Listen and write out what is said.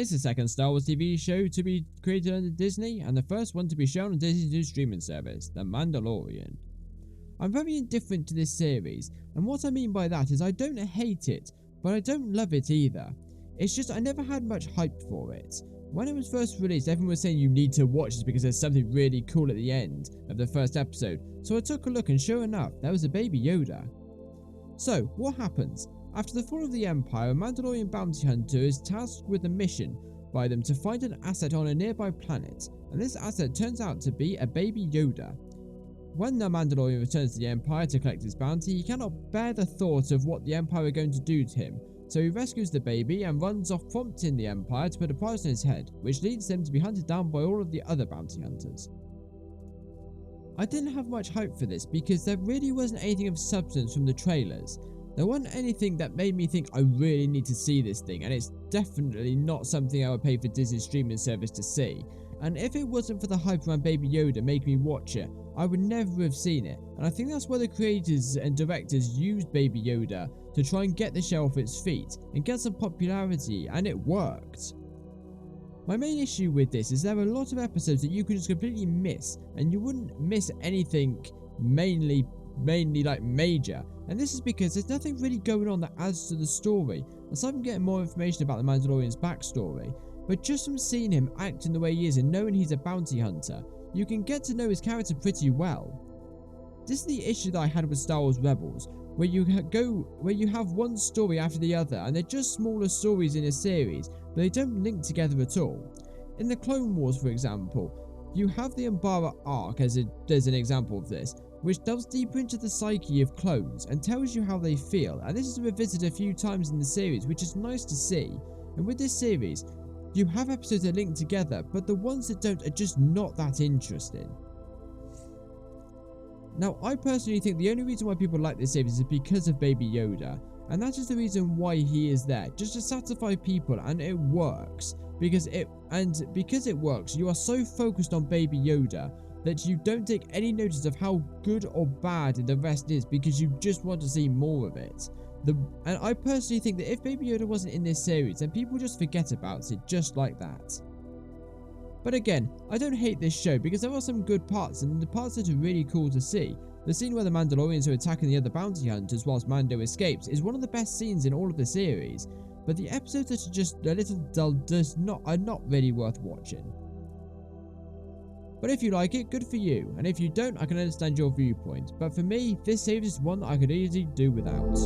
It's the second Star Wars TV show to be created under Disney, and the first one to be shown on Disney's new streaming service, The Mandalorian. I'm very indifferent to this series, and what I mean by that is I don't hate it, but I don't love it either. It's just I never had much hype for it. When it was first released, everyone was saying you need to watch this because there's something really cool at the end of the first episode, so I took a look and sure enough, there was a baby Yoda. So, what happens? After the fall of the Empire, a Mandalorian bounty hunter is tasked with a mission by them to find an asset on a nearby planet, and this asset turns out to be a baby Yoda. When the Mandalorian returns to the Empire to collect his bounty, he cannot bear the thought of what the Empire are going to do to him, so he rescues the baby and runs off, prompting the Empire to put a price on his head, which leads him to be hunted down by all of the other bounty hunters. I didn't have much hope for this because there really wasn't anything of substance from the trailers. There wasn't anything that made me think I really need to see this thing, and it's definitely not something I would pay for Disney's streaming service to see. And if it wasn't for the hype around Baby Yoda making me watch it, I would never have seen it. And I think that's why the creators and directors used Baby Yoda to try and get the show off its feet and get some popularity, and it worked. My main issue with this is there are a lot of episodes that you could just completely miss, and you wouldn't miss anything mainly like major, and this is because there's nothing really going on that adds to the story, aside from getting more information about the Mandalorian's backstory. But just from seeing him acting the way he is and knowing he's a bounty hunter, you can get to know his character pretty well. This is the issue that I had with Star Wars Rebels, where you have one story after the other, and they're just smaller stories in a series, but they don't link together at all. In the Clone Wars, for example, you have the Umbara arc as an example of this, which delves deeper into the psyche of clones and tells you how they feel, and this is revisited a few times in the series, which is nice to see. And with this series, you have episodes that link together, but the ones that don't are just not that interesting. Now, I personally think the only reason why people like this series is because of Baby Yoda, and that is the reason why he is there, just to satisfy people, and it works. Because it works, you are so focused on Baby Yoda that you don't take any notice of how good or bad the rest is, because you just want to see more of it. And I personally think that if Baby Yoda wasn't in this series, then people just forget about it just like that. But again, I don't hate this show because there are some good parts, and the parts that are really cool to see. The scene where the Mandalorians are attacking the other bounty hunters whilst Mando escapes is one of the best scenes in all of the series, but the episodes that are just a little dull are not really worth watching. But if you like it, good for you, and if you don't, I can understand your viewpoint, but for me, this series is one that I could easily do without.